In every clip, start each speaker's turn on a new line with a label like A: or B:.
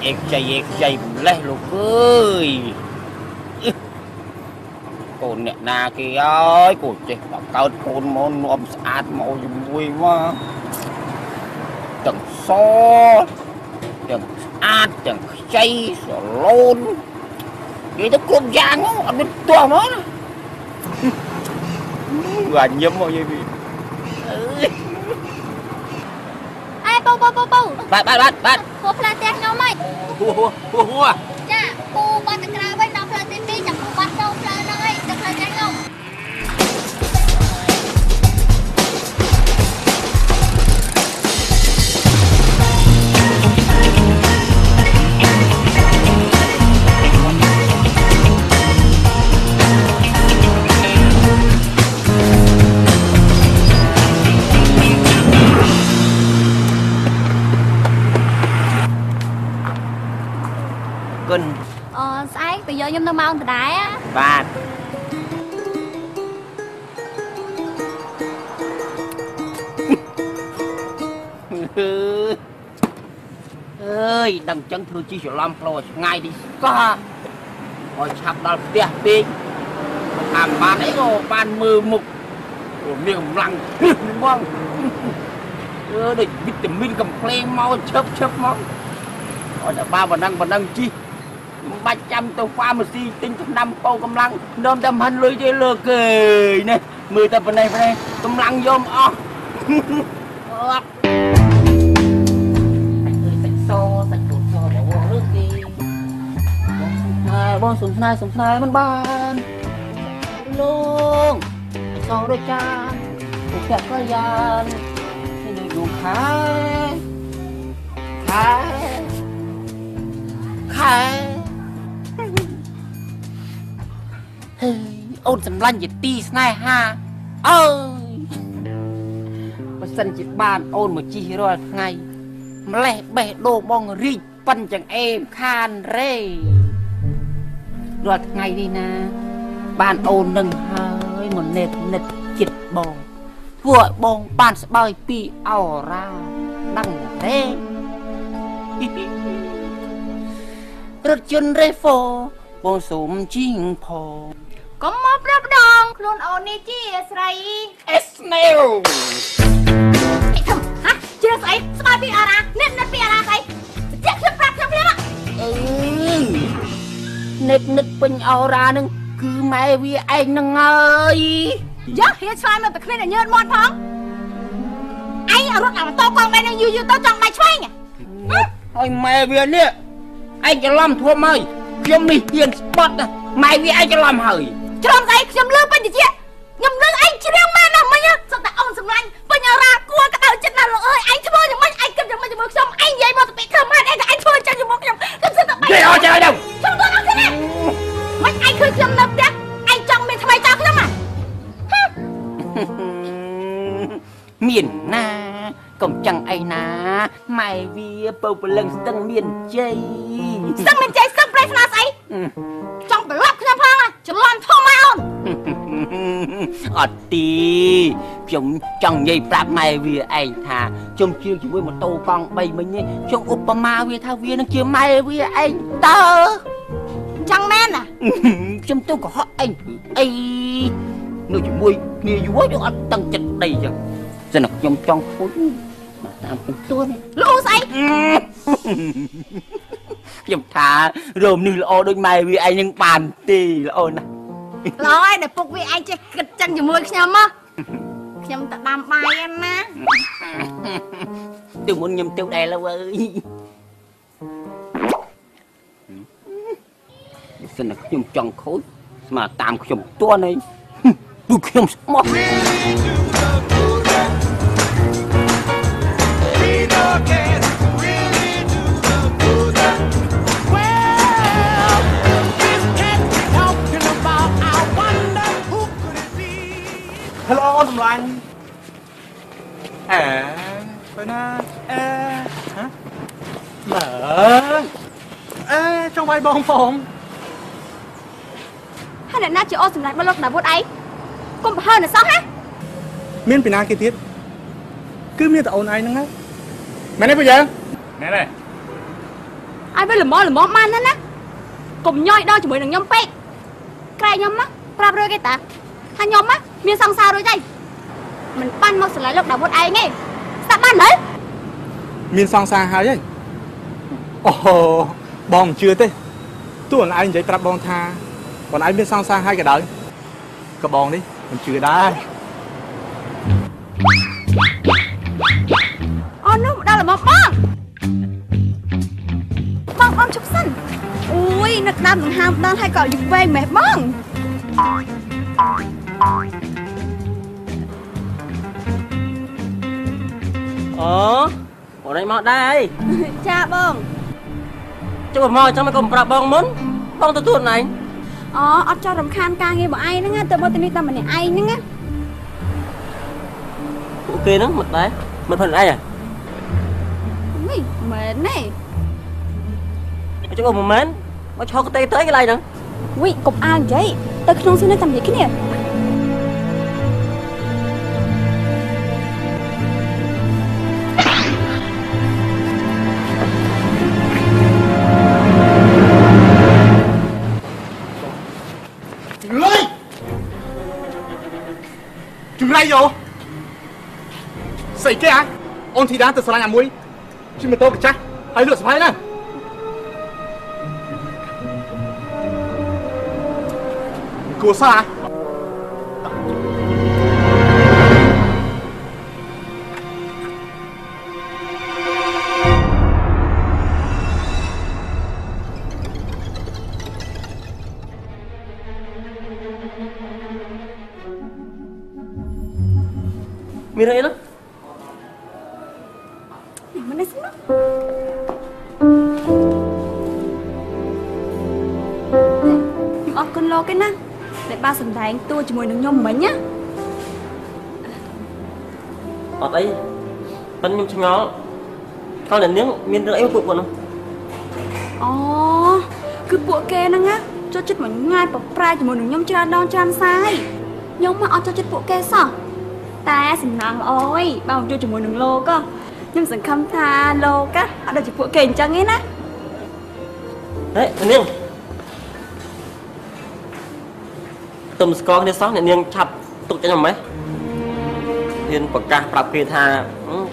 A: ếch chay lẽ lục ơi cồn nè na kia ơi cồn chết tao cao cồn món nôm sạch màu vui quá chẳng so chẳng át chẳng chay sờ lôn vậy nó cồn giang á anh biết to nó và nhấm mọi người bị
B: ai bô
A: bạn
B: cô pha tét nhau mày
A: hua
B: dạ cô bắt được ra với nó pha tét đi chẳng cô bắt đâu pha nó ấy được pha tét nhau sáng từ giờ nhâm nó mau từ đáy á
A: bạn ơi đằng chân thư chi sẽ làm rồi ngay đi có rồi chặt đào tiền tiền làm bạn ấy rồi bạn mơ mục của miệng lăng mong để vitamin cầm play mau chớp mau rồi là ba và năng chi បាច់ចាំទៅ pharmacy ទិញថ្នាំពោកម្លាំងនាំតែមិនលុយទេលើគេនេះមើលតែប៉ុណ្ណេះកម្លាំងយកអស់អត់សាច់សសាច់ពូសបងឬគេបងសុំស្នាយមិនបានលោកសដូចចាពួកតែក៏យ៉ាងនេះដូចយូរខែអូនសម្លាញ់ជាទីស្នេហាអើយបើសិនជាបានអូនមកជិះរាល់ថ្ងៃម្លេះបេះដូងបងរីកប៉ិនចង្អេមខានរេរាល់ថ្ងៃនេះណាបានអូននឹងហើយមកនិតចិត្តបងធ្វើឲ្យបងបានស្បើយពីអររ៉ាដឹងទេរថយន្តរេហ្វូបងសូមជីងផងកុំមកប្រាប់ដងខ្លួនអូននេះជាស្រីអេស្នេលអីធំហ่ะជាស្អីស្បើយពីអរ៉ានិតពីអរ៉ាស្អីចេះខ្ញុំប្រាប់ខ្ញុំភ្លាមនិតពេញអរ៉ានឹងគឺម៉ែវាឯងនឹងហើយយ៉ាហៀឆ្លើយមកតែគ្នាញើតមាត់ផងឯងរត់អាម៉ូតូកង់បែរនឹងយូរទៅចង់ដៃឆ្វេងហើយម៉ែវានេះឯងច្រឡំធំហើយខ្ញុំនេះហ៊ានស្បត់ណាម៉ែវាឯងច្រឡំហើយច្រឡំស្អីខ្ញុំលឺពេញតិចខ្ញុំលឺឯងច្រៀងម៉ែណាមិញសុទ្ធតែអូនសម្លាញ់ពេញអរ៉ាគួរក្តៅចិត្តណាស់លោកអើយឯងធ្វើយ៉ាងម៉េចឯងគិតយ៉ាងម៉េចជាមួយខ្ញុំឯងនិយាយមកទៅពីធ្វើម៉ែឯងតែឯងធ្វើចឹងជាមួយខ្ញុំសិតតែបែរអត់ចាយđâuខ្ញុំទៅអត់ទេណាមិនឯងឃើញខ្ញុំនៅផ្ទះឯងចង់មានថ្មីចោលខ្ញុំហ៎មានណាកុំចឹងអីណាម៉ែវាពៅព្រលឹងស្ទឹងមានជ័យស្ទឹងមានជ័យស្ទឹងប្រេះស្នាស្អីចង់ប្រឡប់ខ្ញុំផងច្រឡំធំម៉ែអូនអត់ទីខ្ញុំចង់និយាយប្រាប់ម៉ែវាឯងថាខ្ញុំជឿជាមួយម៉ូតូកង់3មិញនេះខ្ញុំឧបមាវាថាវានឹងជាម៉ែវាឯងតើចង់មែនណាខ្ញុំទៅកុហកឯងអីនៅជាមួយគ្នាយូរយើងអត់តឹងចិត្តដីចឹងសិនខ្ញុំចង់ធ្វើតាមខ្ញុំទួនលូស្អីខ្ញុំថារោមនេះល្អដូចម៉ែវាឯងនឹងបានទេល្អណាស់ល្អហើយដែលពុកវាឯងចេះគិតចឹងជាមួយខ្ញុំមកខ្ញុំទៅដាំបាយឯណាទៅមុនខ្ញុំទៅដែរលើអើយសិនខ្ញុំចង់ខូចស្មើតាមខ្ញុំទួនឯងពួកខ្ញុំស្មោះ
C: Hello អូនសម្លាញ់ទៅណាហ៎មើចង់វាយបងផងហើយអ្នកណាជាអូនសម្លាញ់មកលោកដាវុធឯងកុំប្រហើនសោះណាមានពីណាគេទៀតគឺមានតែអូនឯងហ្នឹងហើយមែនទេពួកយើងមែនទេ ai với lầm mó man đó nè cùng nhoi đo chỉ mới được nhom pek cái nhom á prap rồi cái ta hai nhom á miên sang sao rồi đây mình ban mau xử lý lộc đảo một ai nghe sao ban đấy
D: មានសង្សារហើយអូបងជឿទេទោះអនឯងនិយាយប្រាប់បងថាបងឯងមានសង្សារហើយក៏ដោយក៏បងនេះមិនជឿដែរ
C: អូនោះដល់ល្មមបងជប់សិនអូយនឹកដាំដង្ហើមដល់ហើយក៏យូរវែងម៉េះបង
A: អូបងនេះមកដែរ
C: ចាបង
A: ចុះមកចាំមកកុំប្រាប់បងមុនបងទទួលណៃ
C: អូអត់ចោលរំខានការងារបងឯងហ្នឹងទៅមកទីនេះតែម្នាក់ឯងហ្នឹងណា
A: ពួកគេហ្នឹងមិនដែរមិនផងឯងហ៎
C: នេះមែនទេ
A: ចុះមិនមែនមកឈរកទេទៅកន្លែងហ្នឹង
C: វិកុំអានិយាយទៅក្នុងសួននេះតែនិយាយគ្នា
D: ជំរៃយោស្អីគេអូនធីតាទៅស្រឡាញ់អាមួយជិះម៉ូតូកាចាស់ហើយលក់ស្បែកណាគួរសោះ
A: មានអីនោះ
C: មិននេះស្នោះខ្ញុំអរគុណលោកឯណាដែលបានសម្ដែងតួជាមួយនឹងខ្ញុំមិញណា
A: អត់អីប៉ិនខ្ញុំឆ្ងល់គាត់អ្នកនាងមានរឿងអីពួកគាត់នោះ
C: អូគឺពួកគេហ្នឹងណាចូលចិត្តមកងាយប្រប្រែជាមួយនឹងខ្ញុំច្រើនដងច្រើនសាយខ្ញុំមកអត់ចូលចិត្តពួកគេសោះតែសំណាងល្អអីបើមកជួយជាមួយនឹងលោកខ្ញុំសង្ឃឹមថាលោកអត់ដូចជាពួកគេអញ្ចឹងទេណា
A: ហេអ្នកនាងទុំស្គាល់គ្នាសោះអ្នកនាងឆាប់ទុកចេញមកម៉េះហ៊ានប្រកាសប្រាប់គេថា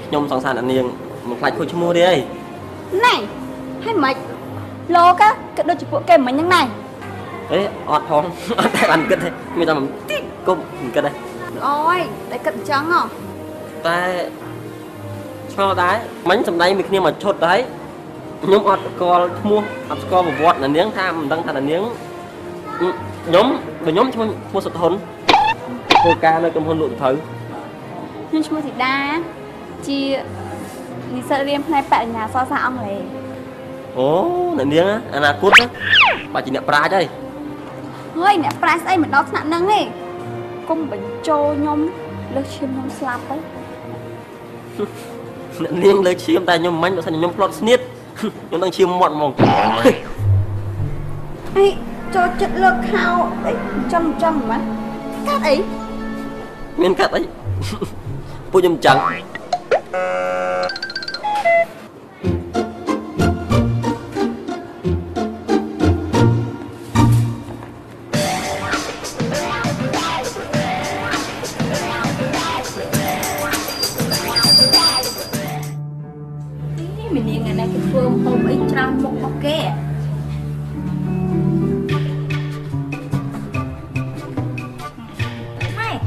A: ខ្ញុំសង្សារអ្នកនាងមិនខ្លាចខូចឈ្មោះទេអី
C: ណែហើយមិនលោកក៏ដូចជាពួកគេមិញហ្នឹងដែរ
A: អេអត់ផងអត់តែបានគិតទេមានតែបន្តិចគុំមិនគិតទេ
C: អូយតែគិតអញ្ចឹងហ៎
A: តែឆ្ងល់ដែរមិញសម្ដែងមួយគ្នាមកឈុតដែរខ្ញុំអត់ស្គាល់ឈ្មោះអត់ស្គាល់ប្រវត្តិអ្នកនាងថាមិនដឹងថាអ្នកនាងខ្ញុំឈ្មោះសុធុនធ្វើការនៅក្រុមហ៊ុនលក់សភៅ
C: ខ្ញុំឈ្មោះធីតាជានិស្សិតរៀនផ្នែកបរិញ្ញាសាស្ត្រអង់គ្លេស
A: អូអ្នកនាងអនាគតបាច់ជាអ្នកប្រាជ្ញហើយ
C: ហើយអ្នកប្រាស្អីមិនដល់ថ្នាក់ហ្នឹងទេគុំបញ្ចូលខ្ញុំលើសឈាមខ្ញុំស្លាប់ទៅ
A: អ្នកនាងលើឈាមតែខ្ញុំមិនបើសិនខ្ញុំផ្លត់ស្នៀតខ្ញុំនឹងឈាមមាត់ហ្មង
C: អីចូលចិត្តលើកខោអីចំហ្មងកាត់អី
A: មានកាត់អីពួកខ្ញុំចឹង
C: mình nhìn ngày nay cái phương hôm ấy trong một bọc kè
B: Này,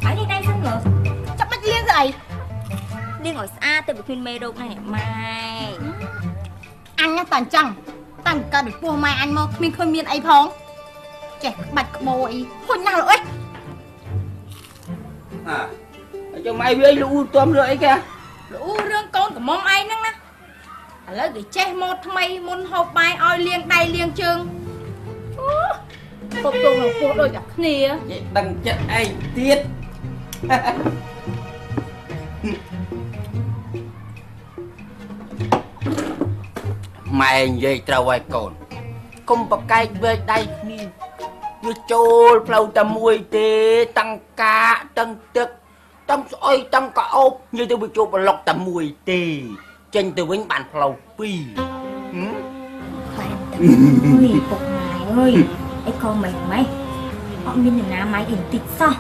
B: phải đi đây xong rồi.
C: chắc bắt liên rồi
B: Đi ngồi xa từ một phim mê đâu này mày.
C: anh á toàn chăng toàn cả được buông mai anh mà mình không miên ấy phong trẻ bạch bồi hôn nào rồi
A: cho mày với lũ tôm rồi kìa
C: lũ rương con của mong ai nè lấy để che một mày muốn hộp bài oi liêng đầy liêng trường phục tùng là phục đôi cả nè
A: đằng chất ai tiết mày về trâu ai còn không bọc cây về đây như trôi phlau tầm mùi tê tăng cá tăng tức tăng soi tăng cả ốp như tôi bị chụp lọc tầm mùi tê trên từ vĩnh bản phlau pi
B: ơi bột mày ơi ấy con mày họ min là ná máy hình tịt sao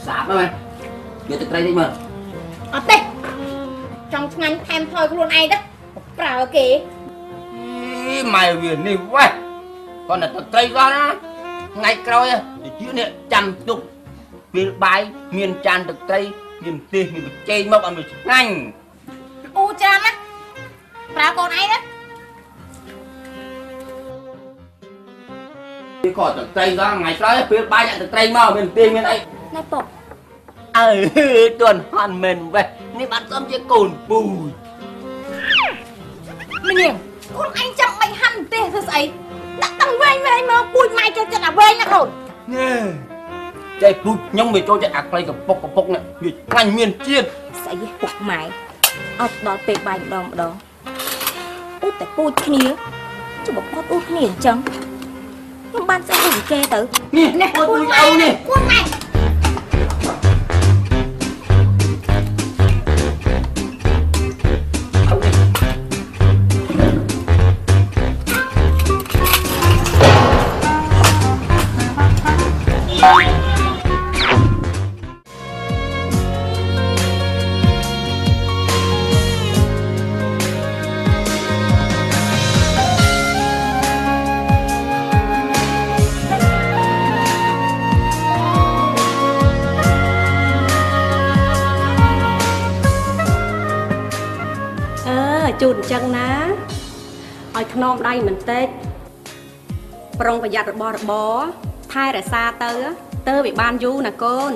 A: sạp đó mày giờ từ đây đi mà
B: tê trong ngành thêm thôi của luôn ai đó bảo kì
A: mày viền đi quá con là từ đây ra đó ngày coi thì chữ này chăm chục viên bài miền tràn từ đây miền tây miền tây mốc ăn được ngành
B: u chan á bảo con ai đó
A: cái cỏ từ đây ra ngày coi viên bài nhận từ đây mà miền tây miền ấy
B: này bột
A: tuần hoàn mình vềนี่bạn tôm chơi cồn bùi
B: mình hiểu con anh chăm mày hằn tê thật ấy đã tăng về mà bùi mày cho chân là về nha rồi
A: nè chơi bùi nhông về cho chơi ạc playกับปกnày vì ngành miền chiên
B: sẽ bột mày đó tệ bài đó útแต่พูดแค่นี้จะบอกว่าพูดแค่นี้จังยังบ้านจะอุ่นแกtử
A: nè bùi âu nè
B: พูดใหม่
E: จูนจังนะไอ้ขนมได้เหมือนเต้ปรงประหยัดบอทายแต่ซาเตอไปบ้านยูนะโกน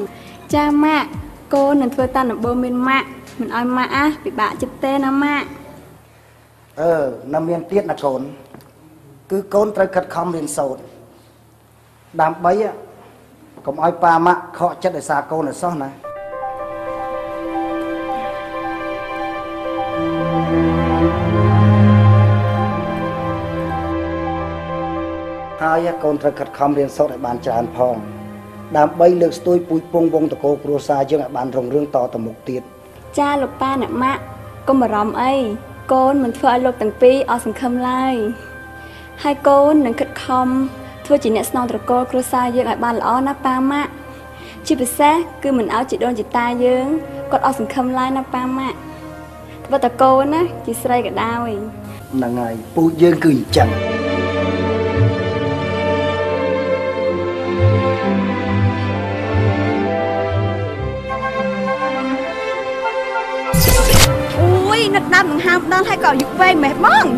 C: Cha mạ, cô nên phơi tan ở bờ bên mạ. Mình oi mạ, bị bạ chụp tên nó mạ.
F: នៅមានទៀតណាកូនគឺកូនត្រូវខិតខំរៀនសូត្រដើម្បីកុំឲ្យប៉ាម៉ាក់ខកចិត្តដោយសារកូនឲ្យសោះណាហើយកូនត្រូវខិតខំរៀនសូត្រឲ្យបានច្រើនផងដើម្បីលើកស្ទួយពូជពងវងតកោគ្រួសារយើងឲ្យបានរុងរឿងតទៅមុខទៀត
C: Cha lục ba nè mạ, cô mà rõm ấy. Cô mình phơi lục tầng pi ở sừng khâm lai. Hai cô nên khích khom thua chỉ nè snow tờ cô cua sa dương lại bàn lõ nắp ba mạ. Chỉ bị xa cứ mình áo chỉ đôn chỉ ta dương còn ở sừng khâm lai nắp ba mạ. Và tờ cô á chỉ say cả đau ấy.
F: ហ្នឹងហើយពូជយើងគឺអញ្ចឹង
C: Ui, nực đâm thằng ham đơn hay cậu dục về mệt mong.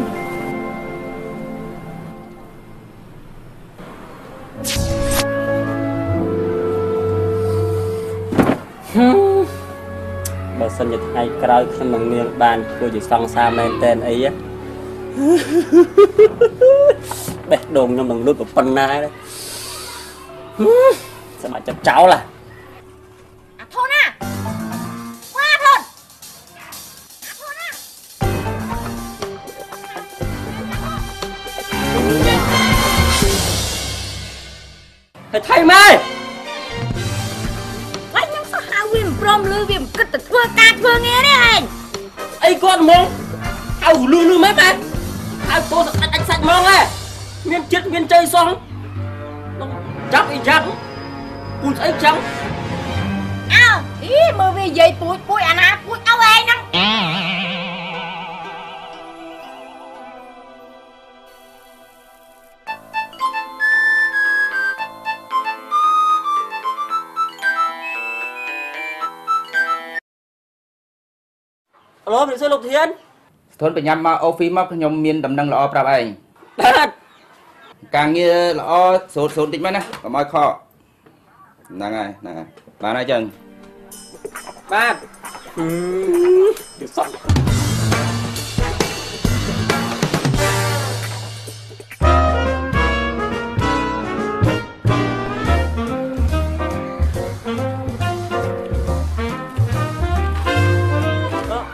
G: Bà sinh nhật ngàyក្រោយខ្ញុំនឹងនាងបានធ្វើជាសង្សារមែនតែនអីបេះដូងខ្ញុំនឹងលុតប៉ុណ្ណាđấy sao mà chặt cháu là
B: thôn à qua thôn
A: thầy thầy mày
B: anh nhắm sao hai viên prom lư viên cất từ thưa ca thưa nghe đấy anh
A: ấy con mông ao lư mấy bạn ao cô đánh sạch mông à miên chết miên chơi xong chắc ý chắc cùi ấy trắng
B: ao ý mơ vì vậy bụi à nà bụi ao ấy nè
G: alo mình sẽ lục thiên
A: ធនបញ្ញាមកអូហ្វីមកខ្ញុំមានដំណឹងល្អប្រាប់ឯងបាទការងារល្អសូត្រតិចមកណាកុំឲ្យខកហ្នឹងហើយបានហើយចឹងបាទសោះ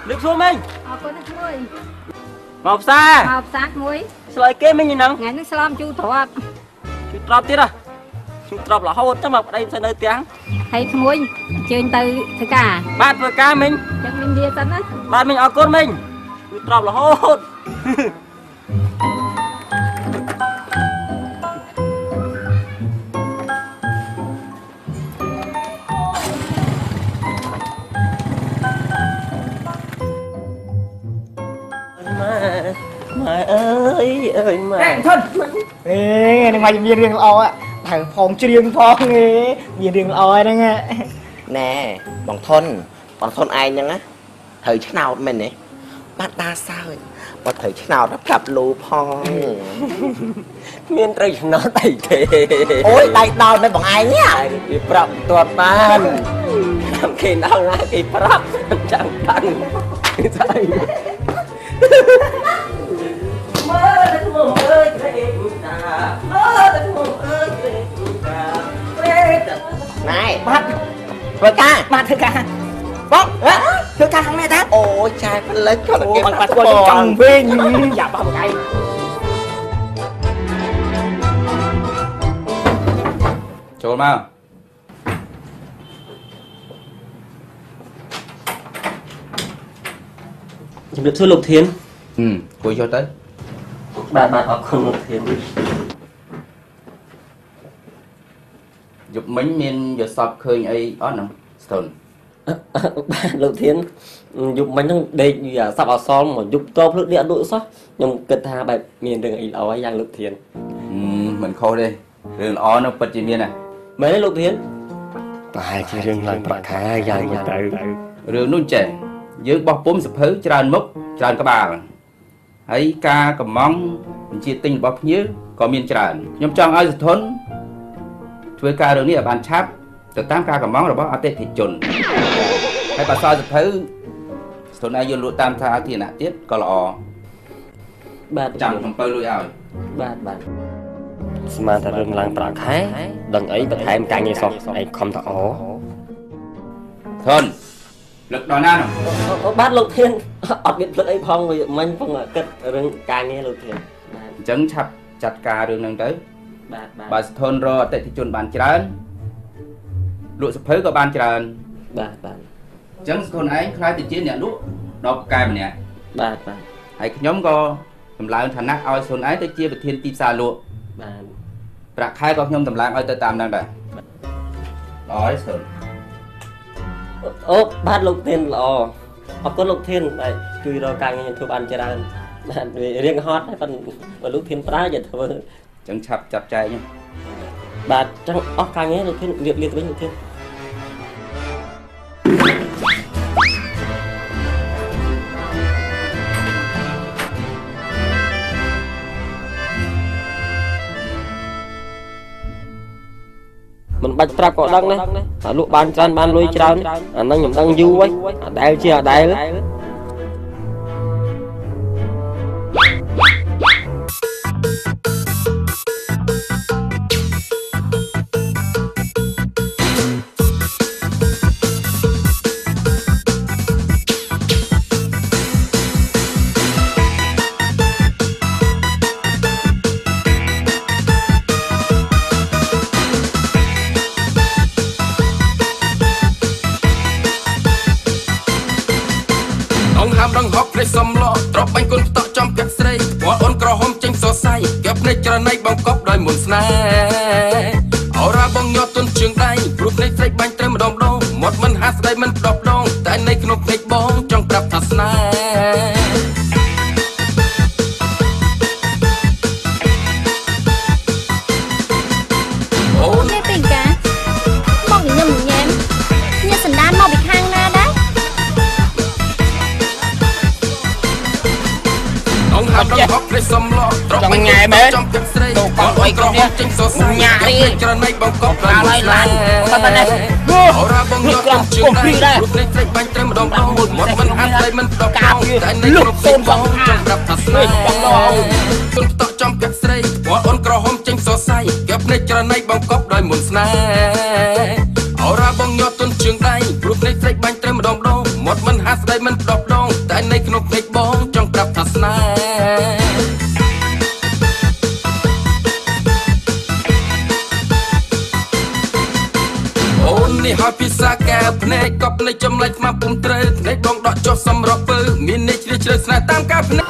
G: นึกxuống mình
C: Cô nó thôi.
G: ngọc xa
C: Học sát muối.
G: sợi kế mình như nắng
C: Ngày nước slom chu thọ.
G: chú trọc tiết à chú trọc là hốt chắc mà ở đây sẽ nơi tiếng
C: Thấy muối. Chơi từ thứ cả.
G: bạn vừa ca mình
C: Chắc mình đi sẵn á.
G: bạn mình ở côn mình គឺត្រប់រហូតម៉ែអើយម៉ែធន់
H: នឹងមកមានរឿងល្អត្រូវផងច្រៀងផងមានរឿងល្អហ្នឹង
I: ណែបងធន់ឯងហ្នឹងណាត្រូវឆ្នោតមែនទេបាត់តាសើចបើត្រូវឆ្នោតប្រាប់លូផង
G: មានត្រូវឆ្នោតអីទេ
I: អូយដៃដល់មិនបងឯង
G: គេប្រាប់ទាត់បានគេដល់ណាគេប្រាប់ចាំតាំងស្អីមើលតែខ្ញុំអើយត្រេកតាមើលតែខ្ញុំអើយត្រេកតា
I: ណែបាត់ធ្វើការ
H: បាត់ធ្វើការ
I: បងធ្វើការខាងនេះតាអូចាយផ្លិចគាត់គេ
H: បាត់គាត់ចង់វិញយ៉ាបោះបងឯង
D: ចូលមក
G: ជំរាបសួរលោកធាន
D: គួយចូលទៅ
G: បាទអរគុណលោកធាន
D: យប់មិញមានយល់សពឃើញអីអត់ហ្នឹងស្ទន់
G: បាទលោកធានយប់មិញហ្នឹងដេកសັບអសល់មកយប់តភ្លឹកនេះអត់លក់សោះខ្ញុំគិតថាបែបមានរឿងអីល្អយ៉ាងលោកធាន
D: មិនខុសទេរឿងល្អនោះពិតជាមានណា
G: មែនទេលោកធាន
I: ប្រហែលជារឿងឡើងប្រាក់ខែយ៉ាងទៅ
D: រឿងនោះចេះយើងបោះពុំសភៅច្រើនមុខច្រើនក្បាលហើយការកំងបញ្ជាទិញរបស់ភ្ញៀវក៏មានច្រើនខ្ញុំចង់ឲ្យសធនធ្វើការរឿងនេះឲ្យបានឆាប់ទៅតាមការកំងរបស់អតិថិជនហើយបើសល់សភៅសធនឯងយកលក់តាមសាធារណៈទៀតក៏ល្អ
G: បាទ
D: ចាំ7លុយឲ្យ
G: បាទ
I: ស្មានតែរឿងឡើងប្រាក់ខែដឹងអីបន្ថែមការងារសោះឯងខំតអ
D: ធនលឹកដល់ណានោះ
G: បាទលោកធានអត់មានភ្លឹកអីផងមិញផងគិតរឿងការងារលោកធាន
D: បាទអញ្ចឹងឆាប់ចាត់ការរឿងហ្នឹងទៅ
G: បាទ
D: បើស្ថនរកអតិថិជនបានច្រើនលក់សភៅក៏បានច្រើន
G: បាទ
D: អញ្ចឹងស្ថនឯងខ្លាចទៅជាអ្នកលក់ដល់ផ្កាយម្នាក់
G: បាទ
D: ហើយខ្ញុំក៏តម្លើងឋានៈឲ្យស្ថនឯងទៅជាប្រធានទីផ្សារលក់
G: បាទ
D: ប្រាក់ខែក៏ខ្ញុំតម្លើងឲ្យទៅតាមហ្នឹងដែរល្អហើយស្ថន
G: អូបាទលោកធានល្អអរគុណលោកធានដែលជួយរកការងារធ្វើបានច្រើនបាទរៀងហត់ហើយបើលោកធានប្រើយកធ្វើ
D: អញ្ចឹងឆាប់ចាត់ចែង
G: បាទអញ្ចឹងអស់ការងារលោកធានរៀបលាទៅវិញលោកធានមិនបាច់ប្រាប់ក៏ដឹងណាតែលក់បានច្រើនបានលុយច្រើនអាហ្នឹងខ្ញុំដឹងយូរហើយអាដែលជាអាដែល
J: ដងហប់ភ្នែកសំឡត្រប់បាញ់គុនផ្តក់ចំកាក់ស្រីវល់អូនក្រហមចេញសរសៃកែភ្នែកច្រណៃបងកប់ដោយមុនស្នេហ៍អរ៉ាបងញាត់ទុនជើងដៃព្រោះភ្នែកស្រីបាញ់ត្រូវម្ដងមាត់មិនហាស្ដីមិនផ្ដោះដងតែនៅក្នុងភ្នែកបងចង់ប្រាប់ថាស្នេហ៍អូន
B: នេះពេញកាមកញ៉ាំញ៉ាំញ៉ាំសណ្ដានមកពីខាងណាដែរ
J: អង្គហាប់ដងហប់ភ្នែកសំឡត្រប់បាញ់ចំកាក់ស្រីទៅកប់អីក្រហមចេញសរសៃញ៉ានេះច្រណៃបងកប់ដោយមុនស្នេហ៍អរ៉ាបងញាត់ទុនជើងដៃព្រោះភ្នែកស្រីបាញ់ត្រូវម្ដងមាត់មិនហាស្ដីមិនផ្ដោះដងតែនៅក្នុងភ្នែកបងចង់ប្រាប់ថាស្នេហ៍គុនផ្តក់ចំកាក់ស្រីវល់អូនក្រហមចេញសរសៃកែភ្នែកច្រណៃបងកប់ដោយមុនស្នេហ៍អរ៉ាបងញាត់ទុនជើងដៃព្រោះភ្នែកស្រីបាញ់ត្រូវម្ដងមាត់មិនហាស្ដីមិនផ្ដោះដងតែនៅក្នុងភ្នែកបងចង់ប្រាប់ថាស្នេហ៍អូននេះហើយពិសាកែភ្នែកកប់នៃចម្លែកស្មាពុំត្រូវភ្នែកបងដកចុះសំរកពើមាននេះជ្រះ ជ្រៅស្នេហ៍តាមការភ្នែ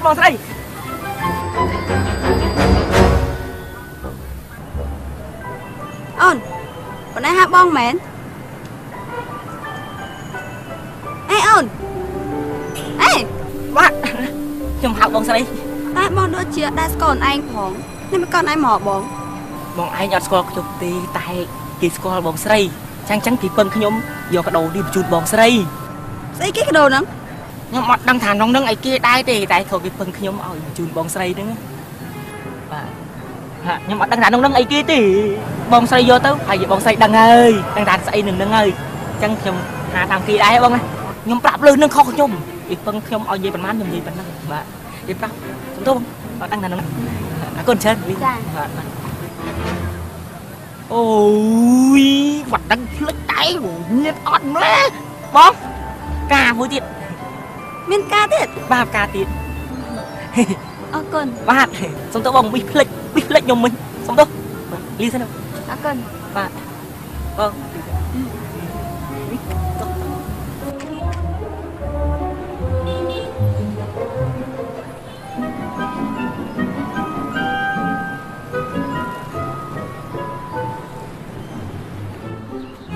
J: ក
H: បងស្រី
C: អូនប៉ុណ្ណេះហៅបងមែនអេអូនអេ
H: បាទខ្ញុំហៅបងស្រី
C: តែបងដូចជាដែរស្គាល់ឯងផងនេះមិនគាត់ឯងមកបង
H: បងឯងអត់ស្គាល់ខ្ញុំទេតែគេស្គាល់បងស្រីចឹងគេពឹងខ្ញុំយកកាដូនេះបញ្ជូនបងស្រី
C: ស្អីគេកាដូហ្នឹង
H: ខ្ញុំអត់ដឹងថាក្នុងនឹងអីគេដែរទេតែគាត់គេពឹងខ្ញុំឲ្យបញ្ជូនបងស្រីហ្នឹងបាទខ្ញុំអត់ដឹងថាក្នុងនឹងអីគេទេបងស្រីយកទៅហើយបងស្រីដឹងហើយដឹងថាស្អីនឹងហើយចឹងខ្ញុំហៅតាមគេដែរបងណាខ្ញុំប្រាប់លើនឹងខុសខ្ញុំគេពឹងខ្ញុំឲ្យនិយាយប៉ុន្មានខ្ញុំនិយាយប៉ុណ្ណឹងបាទគេប្រាប់សំទោសអត់ដឹងថានឹងអរគុណច្រើនចាបាទអូយបាត់ដឹងភ្លេចតែមានអត់ម៉ែបងការមួយទៀត
C: មានការទៀត
H: បាទការទៀត
C: អរគុណ
H: បាទសុំទោសបងវិភ្លេចខ្ញុំមិញសុំទោសលីសិន
C: អរគុណ
H: បាទបង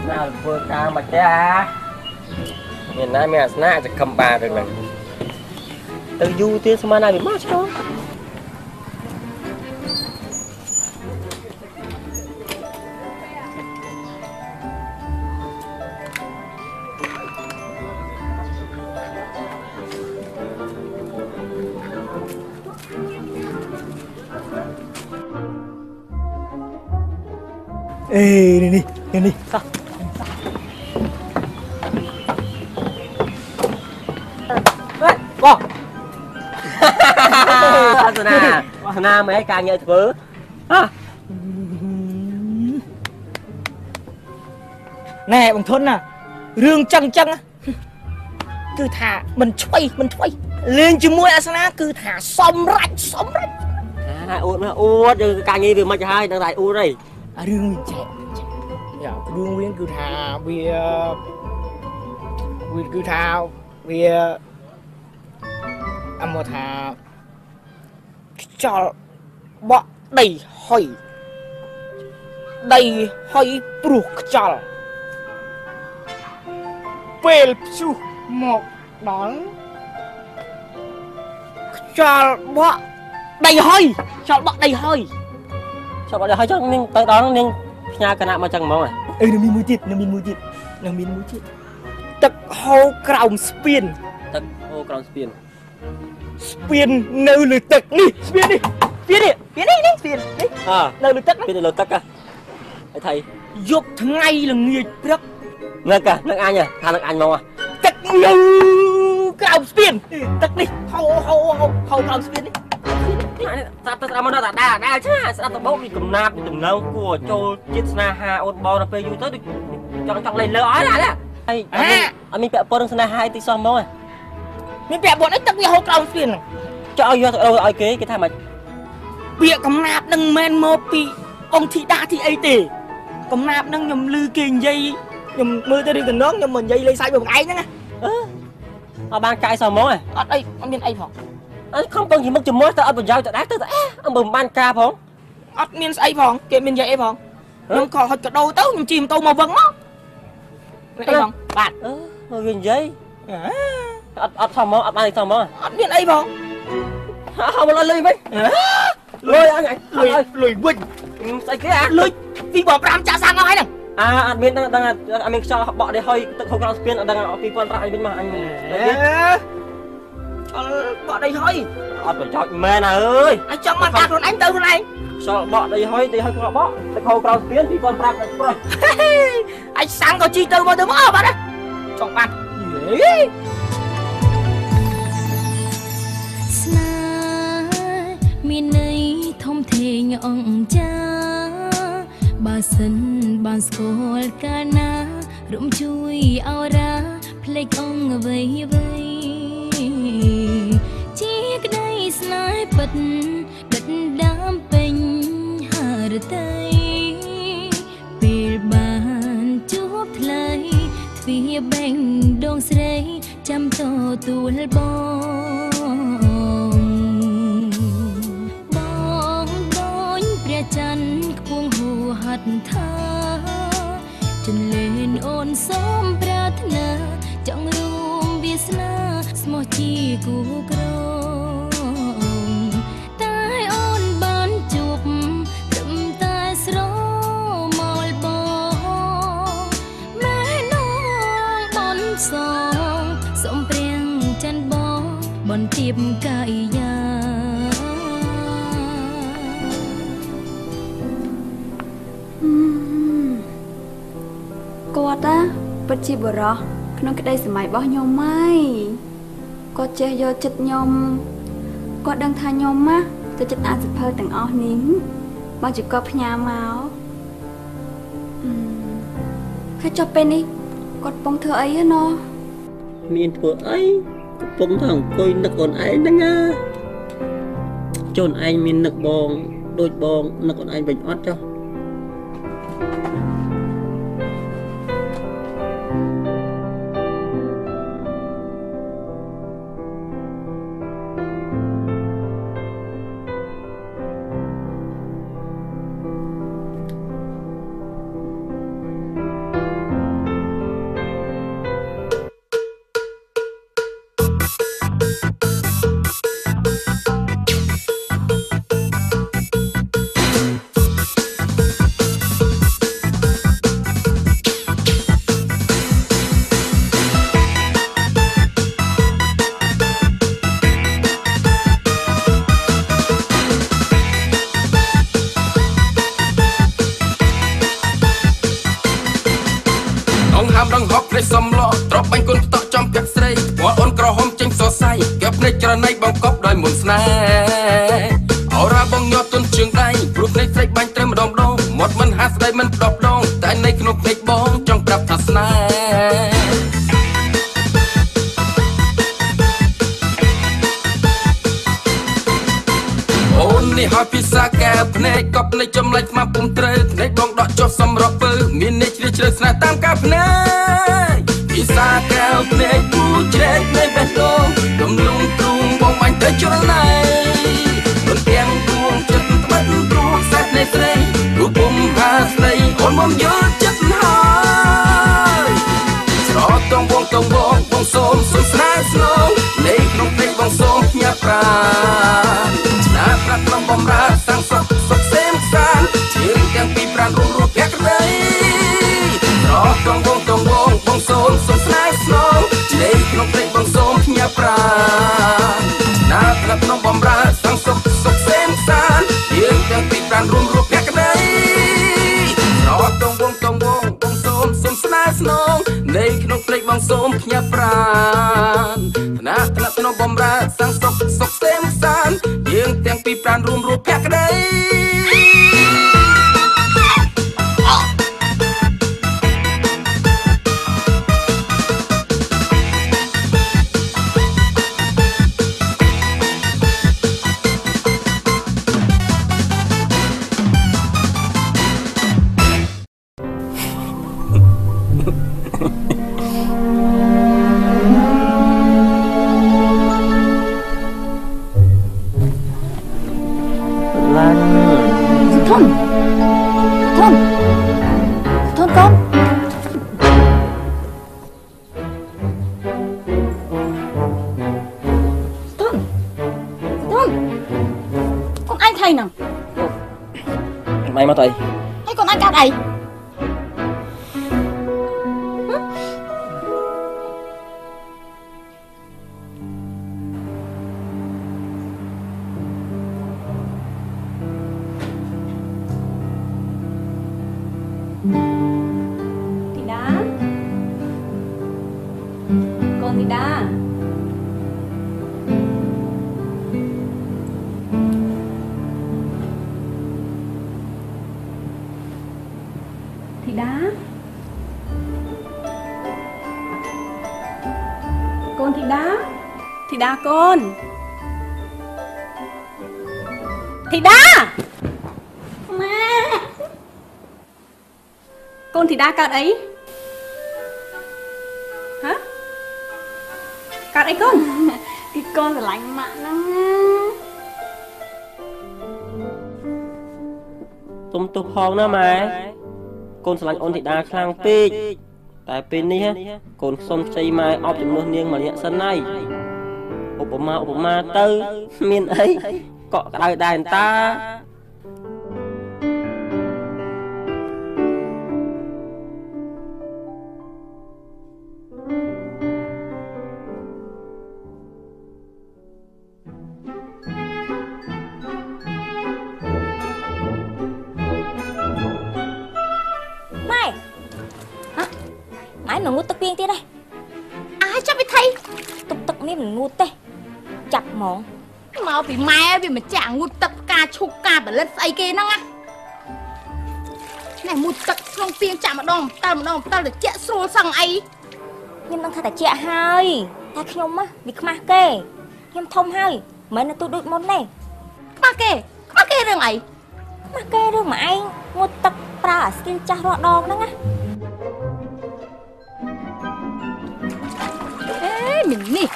G: nào vừa ca mà cha nhìn nay mẹ snaจะ cầm bà rồi này từ du tiên sao mà này bị mất cho
H: ê đi sao
G: Sana mấy ca nhớ thứ
H: nè bằng thôn à rương chăng cứ thả mình xoay lên chứ môi Asana cứ thả xóm rạch
G: uất rồi ca nghi vì mà hai đang lại u đây
H: rương mình chạy dạ rương nguyên cứ thả vì cứ thả vì ăn một thả cho bọ đầy hỏi buộc cho về chú một đón cho bọ đầy hơi cho bọ đầy hơi
G: cho nên tới đó nên nhà cái nào mà chẳng mong à
H: nó miên mũi tiệt tật hô còng spin nơi lưỡi tật đi spin đi nơi lưỡi tật
G: spin lưỡi tật à thầy
H: dục thằng ngày là người rất
G: nâng cả nâng ai nhỉ thằng nâng anh mong à
H: tật lâu còng spin tật đi hô còng spin đi
G: ta mà nó đã chứ sao tao bốc đi cầm nạp đi cầm lâu của châu chết na ha ôn bò là phê du tới chọn lên lỡ ói lại đó anh mình bẹ bò đang na hai tí xong mong à
H: mình bẹ bọn ấy tật đi hô còng spin
G: cho ai vô đâu ai kế cái thằng mà
H: bịa cầm nạp nâng men mô pi ông thị đa thì ấy tề cầm nạp nâng nhầm lư kình dây nhầm mưa tới đi gần đó nhầm mình dây lấy sai bằng ấy nữa
G: ở ban cãi sao món à
H: ở đây ông bên ấy phỏng
G: không cần gì mất chùm mối tao ở bên giao tao đá tới ông bừng ban ca phỏng
H: ở bên ấy phỏng kia bên dây phỏng nhưng còn hết cả đâu tao nhưng chìm tao mà vâng đó đây phỏng bạn
G: ở bên dây ở sao món ở ban sao món
H: ở bên ấy phỏng
G: không lên lùi mấy lùi anh này
H: lùi quỳnh
G: sai cái à
H: lùi đi bỏ ram trả sang ai nè
G: anh biết đang anh cho bọ để hơi tự không có spin đang ở phía quan anh biết mà anh
H: bọ đây thôi
G: phải cho mẹ nè ơi
H: anh cho mặt đặt luôn anh tư này
G: sao bọ đây hơi không bọ để không có spin thì con ram rồi
H: anh sang có chi tư mà tôi mất bạn đấy chọn bạn
K: មានន័យធំធេងអង្គចាបើសិនបានស្គាល់កាលណារំជួយអរាភ្លេចអង្គអ្វីជាក្តីស្នេហ៍ពិតដិតដាមពេញហារតីពេលបានជួបថ្លៃទ្វាបេងដងស្រីចាំទទួលបងដូចព្រះច័ន្ទខ្ពស់ហួហត្ថថាចន្លេនអូនសូមប្រាថ្នាចង់រួមវាសនាស្មោះជាគូក្រងតែអូនបានជួបត្រឹមតែស្រមល់បងម៉ែនងបនសងសូមព្រៀងច័ន្ទបងបន្ទាបកាយា
C: គាត់ពិតជាបរោះក្នុងក្តីសម័យរបស់ខ្ញុំហើយគាត់ចេះយកចិត្តខ្ញុំគាត់ដឹងថាខ្ញុំទៅចិត្តអានសភៅទាំងអស់នេះមកជាគាត់ផ្ញើមកហើយចុះពេលនេះគាត់កំពុងធ្វើអីណោះ
G: មានធ្វើអីកំពុងតែអង្គុយនឹកអូនឯងហ្នឹងណាចូនឯងមាននឹកបងដូចបងនឹកអូនឯងវិញអត់ចុះ
J: នៃបងកប់ដោយមុនស្នេហ៍អរ៉ាបងញាត់ទុនជើងដៃព្រោះភ្នែកស្រេកបាញ់ត្រឹមម្ដងមាត់មិនហាស្ដីមិនដប់ដងតែនៅក្នុងភ្នែកបងចង់ប្រាប់ថាស្នេហ៍អូននេះហើយពិសាកែភ្នែកកប់នៃចំលេចមកពុំត្រូវភ្នែកបងដកចុះសម្រាប់ពើមាននេះជ្រៅជ្រៅស្នេហ៍តាមការភ្នែកពិសាកែភ្នែកគូជ្រែកនៃបេះដូងកំលុងទ្រូងបងបាញ់ទៅជ្រណៃរំទាំងដួងចិត្តត្បិតទ្រូងសាច់នៃស្រីរូបពុំហាស្ដីអូនមកយល់ចិត្តហើយស្រោតតងវងបងសូមសុខស្នេហ៍ស្នងលេខក្នុងភ្នែកបងសូមផ្ញើប្រាណស្នាប្រាប់ក្នុងបំរើសាំងសុខសេមសានជាងទាំងពីរប្រានរួមរួចភក្តីស្រោតតងវងបងសូមសុខស្នេហ៍ស្នងលេខក្នុងភ្នែកបងសូមផ្ញើប្រាណណាប្រាប់ក្នុងបំរើសាំងសុខសេមសានជាងទាំងពីរប្រានរួមរួចភក្តីស្រោតតងវងបងសូមស្នេហ៍ស្នងលេខក្នុងភ្នែកបងសូមផ្ញើប្រាណណាប្រាប់ក្នុងបំរើសាំងសុខសេមសានជាងទាំងពីរប្រានរួមរួចភក្តី
G: មកទៅអី
B: ហើយកូនអញកាត់អី
C: ធីតាកូនធីតាធីតាកូនធីតាម៉ែកូនធីតាកើតអីហ៎កើតអីកូនគឺកូនស្រឡាញ់ម៉ាក់ហ្នឹង
G: ទុំទោះផងណាម៉ែកូនស្រឡាញ់អូនធីតាខ្លាំងពេកតែពេលនេះកូនសុំខ្ចីម៉ែអប់ជំនួសនាងម្នាក់សិនហើយឧបមាទៅមានអីកក់ក្ដៅដែរតា
B: ងូតទឹកពីងទៀតទេអាចាប់វិធីទុកទឹកនេះមិនងូតទេចាប់ហ្មងមកពីម៉ែវាមិនចាក់ងូតទឹកផ្កាឈូកផ្កាផលិតស្អីគេហ្នឹងណានេះងូតទឹកក្នុងពីងចាក់ម្ដងទៅជាក់ស្រួលសឹងអីខ្ញុំនឹងថាតែជាក់ហើយតែខ្ញុំវាខ្មាស់គេខ្ញុំធំហើយមិននៅទូដូចមុនទេខ្មាស់គេរឿងអីខ្មាស់គេរឿងមកឯងងូតទឹកប្រើអាស្គីលចាស់រស់ដងហ្នឹងណាមីនេះ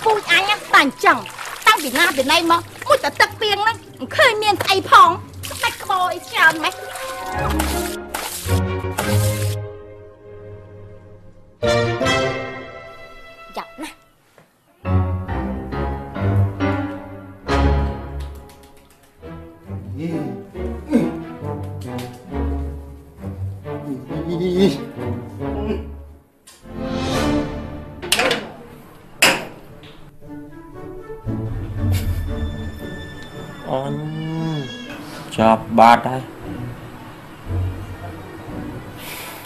B: ពូចអញតែអញ្ចឹងតាំងពីណាពីណីមកមួយតែទឹកពីងហ្នឹងមិនឃើញមានស្អីផងដាច់ក្បោអីច្រើនម៉េចចាប់ណា
G: អូនចាប់បាត់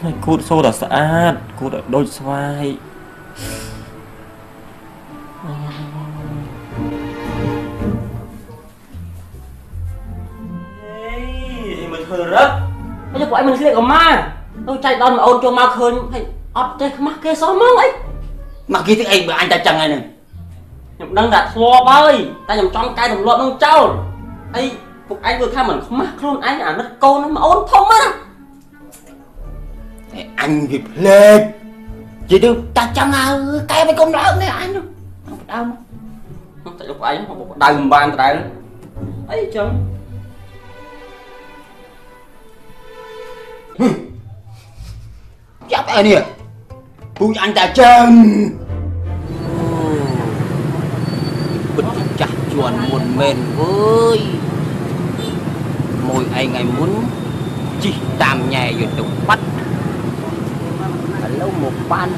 G: ហើយគូតសូត្រស្អាតគូតដូចស្វាយមិនធ្វើរឹកហើយពួកឯងមិនស្លៀកកម៉ាទៅចៃដល់អូនចូលមកឃើញហើយអត់ទេខ្មាស់គេសោះមកអីមកគេទឹកអីបើអញតែចឹងហើយនឹងខ្ញុំដឹងថាធ្លាប់ហើយតែខ្ញុំចង់កែទម្លាប់នឹងចោលអីពួកឯងធ្វើថាមិនខ្មាស់ខ្លួនឯងអាណិតកូនហ្នឹងអូនធំណាអញវាភ្លេចនិយាយទៅតាចឹងហើយកែមិនកុំឡើងនេះអញដើមតែពួកឯងមកដៅមិនបានដដែលអីចឹងចាប់ឯនេះពូចអញតែចឹងពិតជាចាស់ជាន់មុនមែនអើយមួយឯងថ្ងៃមុនជីកតាមញ៉ែយកទៅបាត់ឥឡូវមកបាន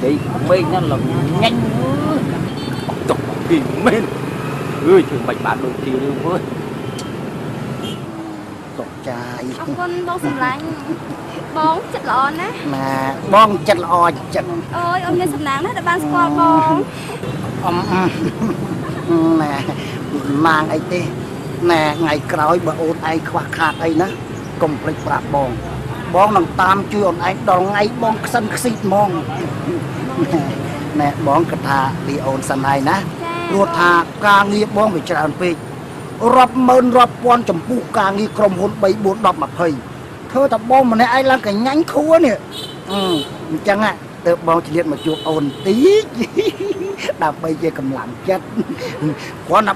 G: ដេកមេឃហ្នឹងល្ងាញ់ចុកពីមែនអើយធ្វើមិនបានដូចទីនេះវើ
F: តកចាយ
C: អរគុណបងសម្លាញ់បងចិត្តល្អណាស់
F: ណាបងចិត្តល្អចិត្ត
C: អូយអូនមានសំណាងណាស់ដែលបានស្គាល់បង
F: ណែម៉ាងអីទេណែថ្ងៃក្រោយបើអូនឯងខ្វះខាតអីណាកុំភ្លេចប្រាប់បងនឹងតាមជួយអូនឯងដល់ថ្ងៃបងខ្សិនខ្ស៊ីកហ្មងណែបងគិតថាពីអូនសិនហើយណាព្រោះថាការងារបងវាច្រើនពេករាប់ម៉ឺនរាប់ពាន់ចំពោះការងារក្រុមហ៊ុន3 4 10 20ធ្វើតែបងម្នាក់ឯងឡើងកញ្ញាញ់ខួរនេះអញ្ចឹងទៅបងឆ្លៀតមកជួបអូនតិចដើម្បីជាកម្លាំងចិត្តគ្រាន់តែ